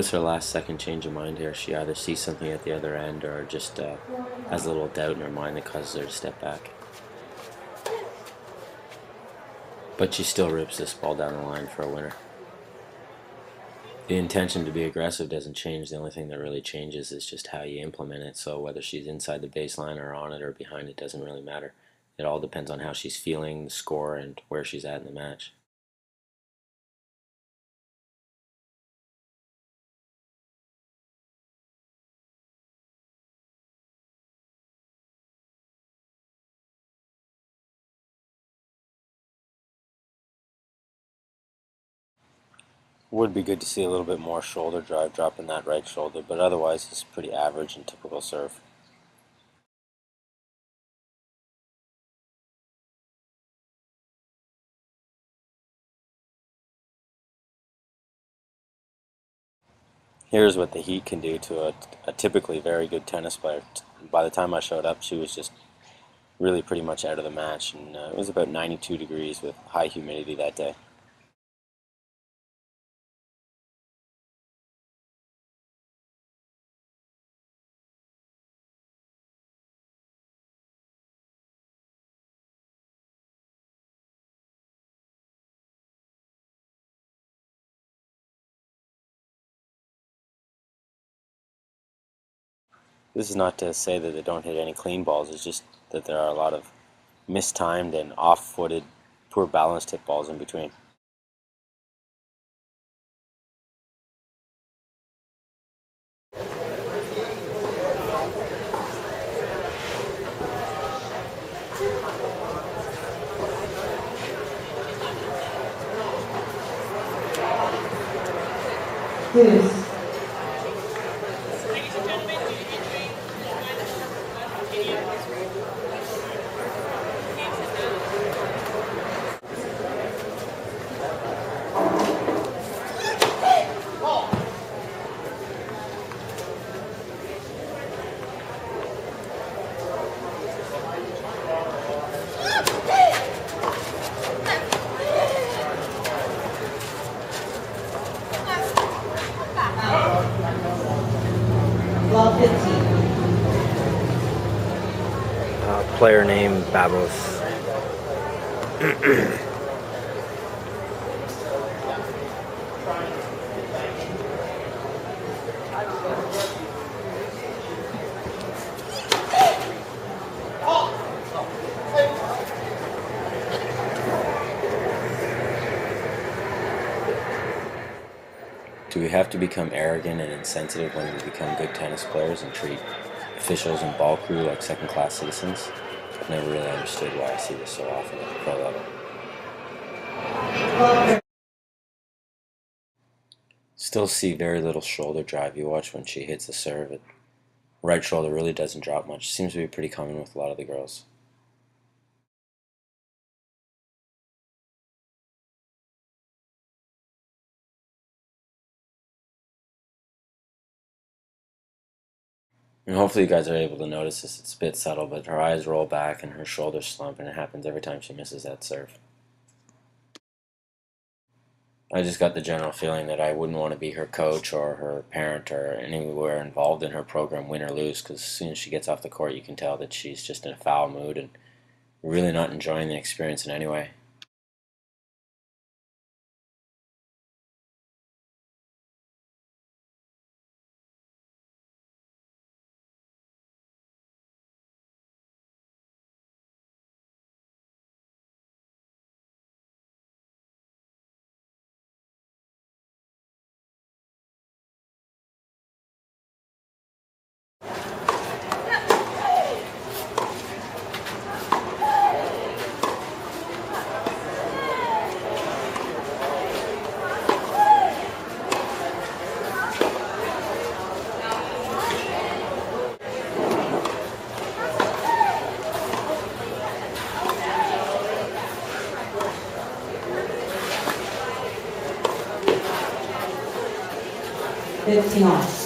Notice her last second change of mind here. She either sees something at the other end or just has a little doubt in her mind that causes her to step back. But she still rips this ball down the line for a winner. The intention to be aggressive doesn't change. The only thing that really changes is just how you implement it. So whether she's inside the baseline or on it or behind it doesn't really matter. It all depends on how she's feeling, the score, and where she's at in the match. Would be good to see a little bit more shoulder drive drop in that right shoulder, but otherwise it's pretty average and typical serve. Here's what the heat can do to a typically very good tennis player. By the time I showed up, she was just really pretty much out of the match, and it was about 92 degrees with high humidity that day. This is not to say that they don't hit any clean balls, it's just that there are a lot of mistimed and off-footed, poor balanced hit balls in between. Yes. Love 15. Player name Babos. Do we have to become arrogant and insensitive when we become good tennis players and treat officials and ball crew like second-class citizens? I've never really understood why I see this so often at the pro level. Still see very little shoulder drive. You watch when she hits the serve. Right shoulder really doesn't drop much. Seems to be pretty common with a lot of the girls. And hopefully you guys are able to notice this. It's a bit subtle, but her eyes roll back and her shoulders slump, and it happens every time she misses that serve. I just got the general feeling that I wouldn't want to be her coach or her parent or anywhere involved in her program, win or lose, because as soon as she gets off the court you can tell that she's just in a foul mood and really not enjoying the experience in any way. $15.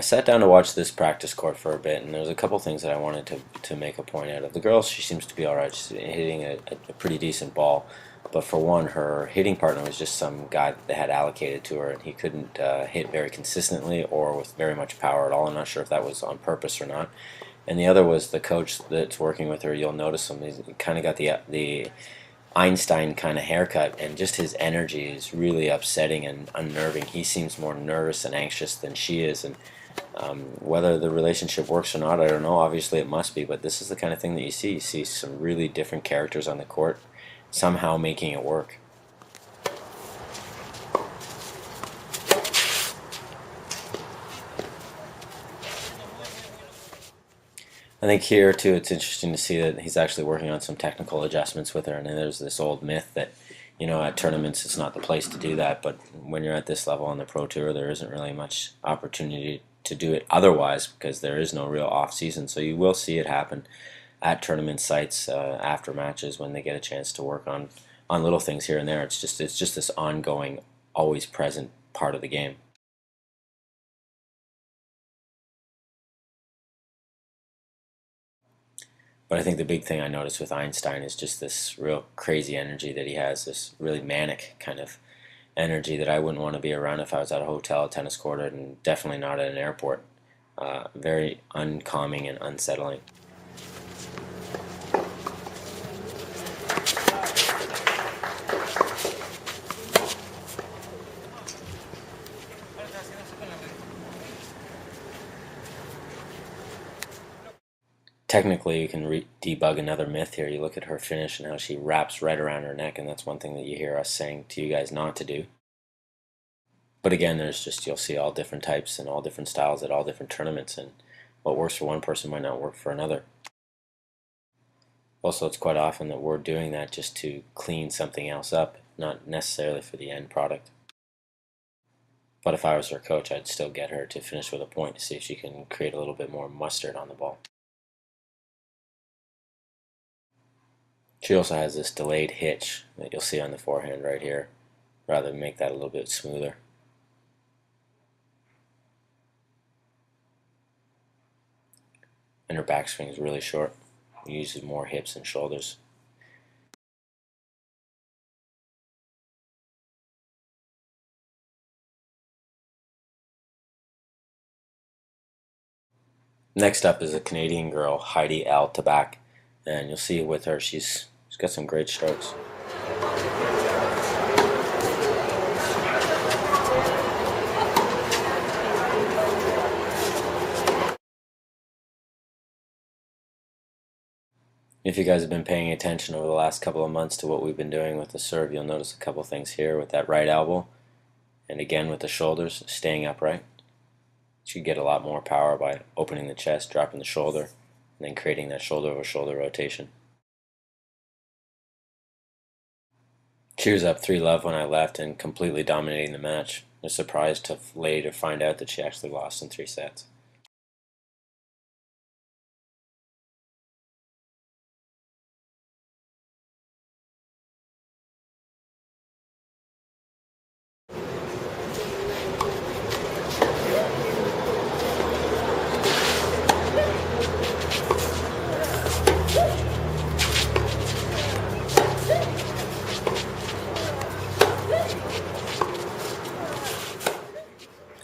I sat down to watch this practice court for a bit, and there's a couple things that I wanted to make a point out of. The girl, she seems to be alright. She's hitting a pretty decent ball. But for one, her hitting partner was just some guy that they had allocated to her, and he couldn't hit very consistently or with very much power at all. I'm not sure if that was on purpose or not. And the other was the coach that's working with her. You'll notice him. He's kind of got the Einstein kind of haircut, and just his energy is really upsetting and unnerving. He seems more nervous and anxious than she is, and whether the relationship works or not, I don't know. Obviously it must be, but this is the kind of thing that you see. You see some really different characters on the court somehow making it work. I think here too it's interesting to see that he's actually working on some technical adjustments with her, and there's this old myth that, you know, at tournaments it's not the place to do that, but when you're at this level on the Pro Tour there isn't really much opportunity to do it otherwise, because there is no real off season. So you will see it happen at tournament sites after matches when they get a chance to work on little things here and there. It's just this ongoing, always present part of the game. But I think the big thing I noticed with Einstein is just this real crazy energy that he has, this really manic kind of energy that I wouldn't want to be around if I was at a hotel, a tennis court, and definitely not at an airport. Very uncalming and unsettling. Technically, you can debug another myth here. You look at her finish and how she wraps right around her neck, and that's one thing that you hear us saying to you guys not to do. But again, there's just, you'll see all different types and all different styles at all different tournaments, and what works for one person might not work for another. Also, it's quite often that we're doing that just to clean something else up, not necessarily for the end product. But if I was her coach, I'd still get her to finish with a point to see if she can create a little bit more mustard on the ball. She also has this delayed hitch that you'll see on the forehand right here, rather than make that a little bit smoother. And her backswing is really short. It uses more hips and shoulders. Next up is a Canadian girl, Heidi L. Tabak, and you'll see with her she's got some great strokes. If you guys have been paying attention over the last couple of months to what we've been doing with the serve, you'll notice a couple things here with that right elbow, and again with the shoulders staying upright. You get a lot more power by opening the chest, dropping the shoulder, and then creating that shoulder over shoulder rotation. She was up 3-love when I left and completely dominating the match. I was surprised to later find out that she actually lost in 3 sets.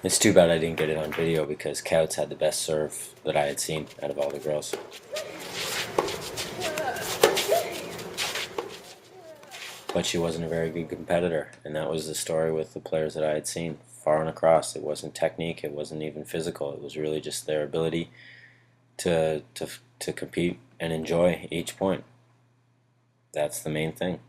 It's too bad I didn't get it on video, because Couts had the best serve that I had seen out of all the girls. But she wasn't a very good competitor, and that was the story with the players that I had seen. Far and across, it wasn't technique, it wasn't even physical, it was really just their ability to compete and enjoy each point. That's the main thing.